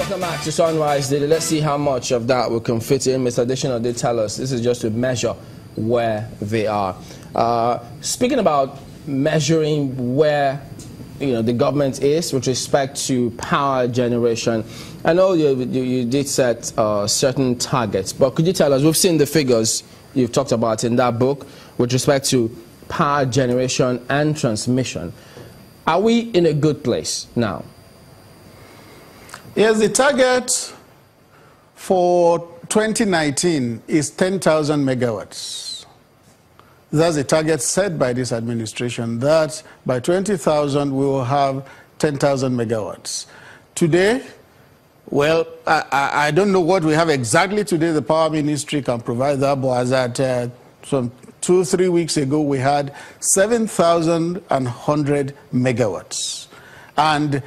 Welcome back to Sunrise Daily. Let's see how much of that we can fit in. Mr. Adesina did tell us this is just to measure where they are. Speaking about measuring where the government is with respect to power generation, I know you did set certain targets, but could you tell us, we've seen the figures you've talked about in that book with respect to power generation and transmission. Are we in a good place now? Yes, the target for 2019 is 10,000 megawatts. That's the target set by this administration, that by 20,000 we will have 10,000 megawatts. Today, well, I don't know what we have exactly today. The Power Ministry can provide that, but as at some 2-3 weeks ago, we had 7,100 megawatts. And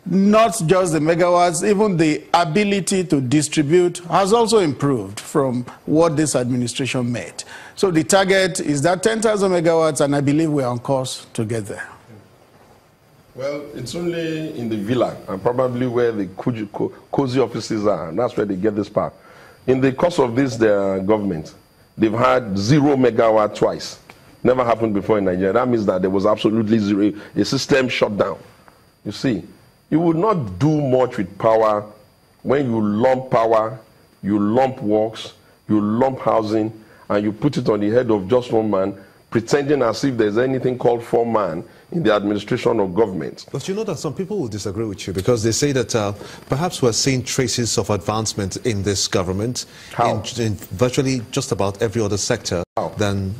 not just the megawatts, even the ability to distribute has also improved from what this administration made. So the target is that 10,000 megawatts, and I believe we're on course to get there. Well, it's only in the villa and probably where the cozy offices are, and that's where they get this power. In the course of this, their government, they've had 0 megawatt twice. Never happened before in Nigeria. That means that there was absolutely zero, a system shut down. You see, you would not do much with power when you lump power, you lump works, you lump housing, and you put it on the head of just one man, pretending as if there's anything called foreman in the administration of government. But you know that some people will disagree with you because they say that perhaps we're seeing traces of advancement in this government in virtually just about every other sector than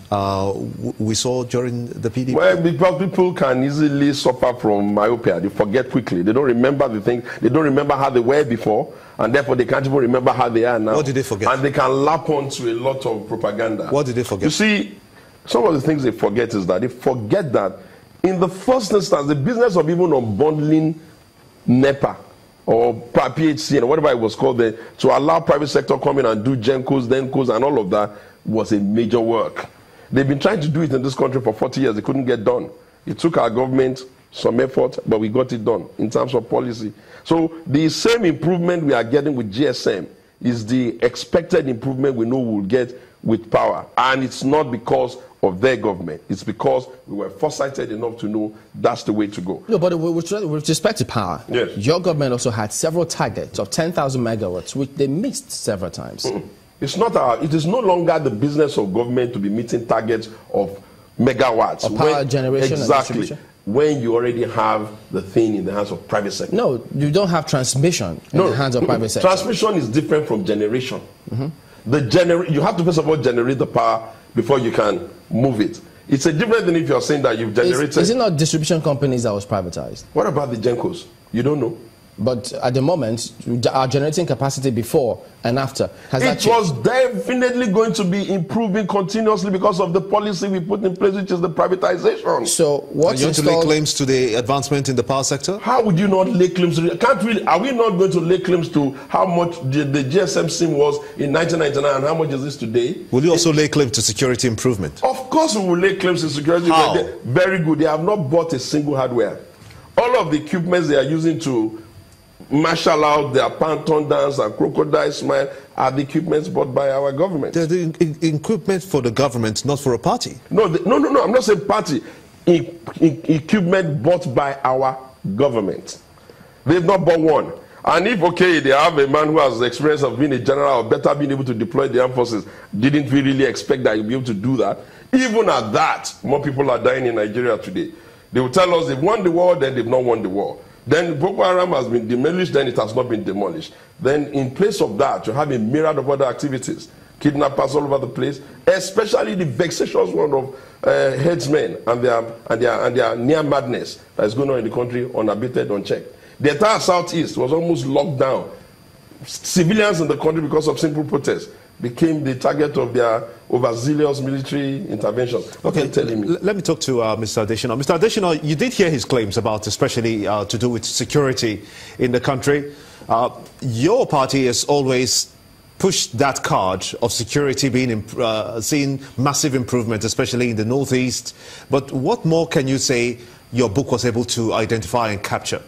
we saw during the PDP. Well, because people can easily suffer from myopia. They forget quickly. They don't remember the things. They don't remember how they were before, and therefore they can't even remember how they are now. What did they forget? And they can lap onto a lot of propaganda. What did they forget? You see, some of the things they forget is that they forget that in the first instance, the business of even unbundling NEPA or PHC and whatever it was called there, to allow private sector come in and do GENCOs, DENCOs and all of that was a major work. They've been trying to do it in this country for 40 years. They couldn't get done. It took our government some effort, but we got it done in terms of policy. So the same improvement we are getting with GSM is the expected improvement we know we'll get with power. And it's not because of their government. It's because we were foresighted enough to know that's the way to go. No, but with respect to power, yes, your government also had several targets of 10,000 megawatts, which they missed several times. It's not it is no longer the business of government to be meeting targets of megawatts. Of power generation exactly, and distribution. When you already have the thing in the hands of private sector. No, you don't have transmission in the hands of private sector. Transmission is different from generation. You have to first of all generate the power before you can move it. It's a different thing if you're saying that you've generated. Is it not distribution companies that was privatized? What about the GENCOs? You don't know. But at the moment, our generating capacity before and after has that changed? It was definitely going to be improving continuously because of the policy we put in place, which is the privatization. So what's Are you going to lay claims to the advancement in the power sector? How would you not lay claims to it? Are we not going to lay claims to how much the GSM SIM was in 1999 and how much is this today? Will you also lay claim to security improvement? Of course we will lay claims to security. How? Very good. They have not bought a single hardware. All of the equipments they are using to marshal out their panton dance and crocodile smile are the equipments bought by our government. They're the equipment for the government, not for a party. No, no. I'm not saying party. Equipment bought by our government. They've not bought one. And if, okay, they have a man who has the experience of being a general or better being able to deploy the armed forces, didn't we really expect that he'll be able to do that? Even at that, more people are dying in Nigeria today. They will tell us they've won the war, then they've not won the war. Then Boko Haram has been demolished, then it has not been demolished. Then in place of that, you have a myriad of other activities. Kidnappers all over the place, especially the vexatious one of headsmen and their near madness that is going on in the country unabated, unchecked. The entire southeast was almost locked down. Civilians in the country, because of simple protests, became the target of their overzealous military interventions. Okay, telling me. Let me talk to Mr. Adesina. Mr. Adesina, you did hear his claims about, especially to do with security in the country. Your party has always pushed that card of security being seeing massive improvement, especially in the northeast. But what more can you say your book was able to identify and capture?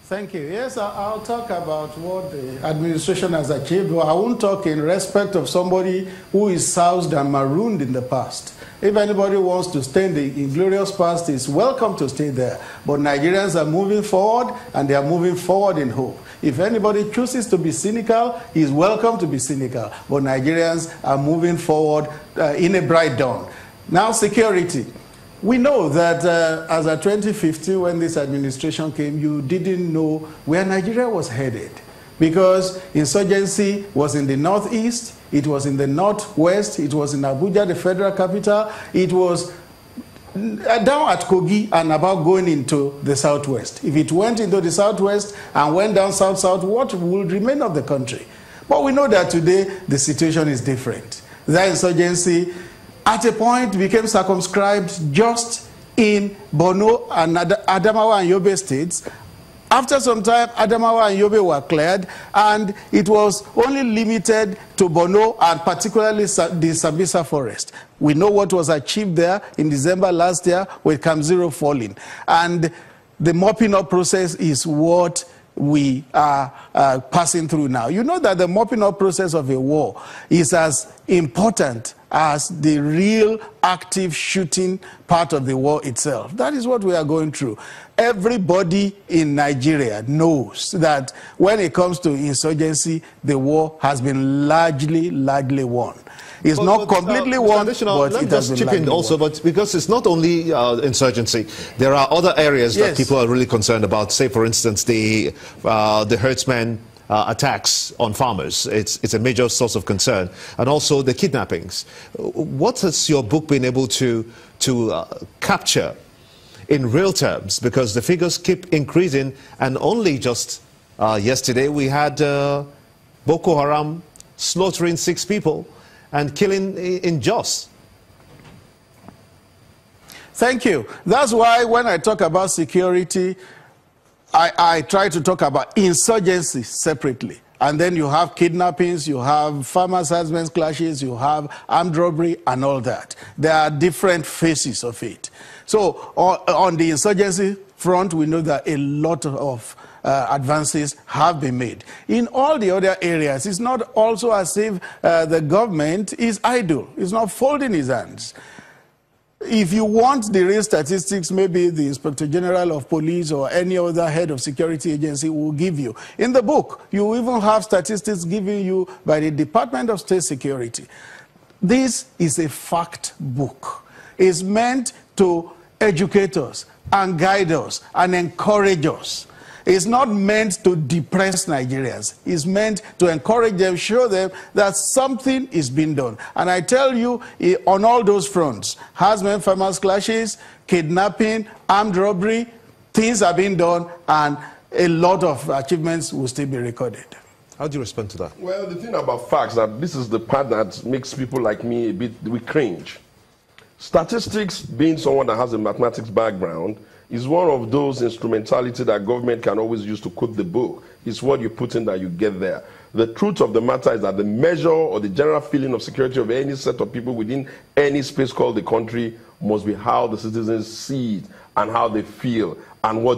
Thank you. Yes, I'll talk about what the administration has achieved. But I won't talk in respect of somebody who is soused and marooned in the past. If anybody wants to stay in the inglorious past, is welcome to stay there. But Nigerians are moving forward, and they are moving forward in hope. If anybody chooses to be cynical, he is welcome to be cynical. But Nigerians are moving forward in a bright dawn. Now, security. We know that as of 2015, when this administration came, you didn't know where Nigeria was headed, because insurgency was in the northeast, it was in the northwest, it was in Abuja, the federal capital, it was down at Kogi and about going into the southwest. If it went into the southwest and went down south-south, what would remain of the country? But we know that today the situation is different. That insurgency at a point became circumscribed just in Borno and Adamawa and Yobe states. After some time, Adamawa and Yobe were cleared, and it was only limited to Borno and particularly the Sambisa forest. We know what was achieved there in December last year with Camp Zero falling. And the mopping up process is what we are passing through now. You know that the mopping up process of a war is as important as the real active shooting part of the war itself. That is what we are going through. Everybody in Nigeria knows that when it comes to insurgency, the war has been largely won. It's not completely won, but it has been largely also, won. But because it's not only insurgency, there are other areas that people are really concerned about. Say, for instance, the herdsmen attacks on farmers. It's a major source of concern, and also the kidnappings. What has your book been able to capture in real terms? Because the figures keep increasing, and only just yesterday we had Boko Haram slaughtering 6 people and killing in Jos. Thank you. That's why when I talk about security, I try to talk about insurgency separately. And then you have kidnappings, you have farmers' husbands clashes, you have armed robbery and all that. There are different phases of it. So on the insurgency front, we know that a lot of advances have been made. In all the other areas, it's not also as if the government is idle. It's not folding its hands. If you want the real statistics, maybe the Inspector General of Police or any other head of security agency will give you. In the book, you even have statistics given you by the Department of State Security. This is a fact book. It's meant to educate us and guide us and encourage us. It's not meant to depress Nigerians. It's meant to encourage them, show them that something is being done. And I tell you, on all those fronts, husband farmers clashes, kidnapping, armed robbery, things are being done, and a lot of achievements will still be recorded. How do you respond to that? Well, the thing about facts, that this is the part that makes people like me we cringe. Statistics, being someone that has a mathematics background, is one of those instrumentality that government can always use to quote the book. It's what you put in that you get there. The truth of the matter is that the measure or the general feeling of security of any set of people within any space called the country must be how the citizens see it and how they feel and what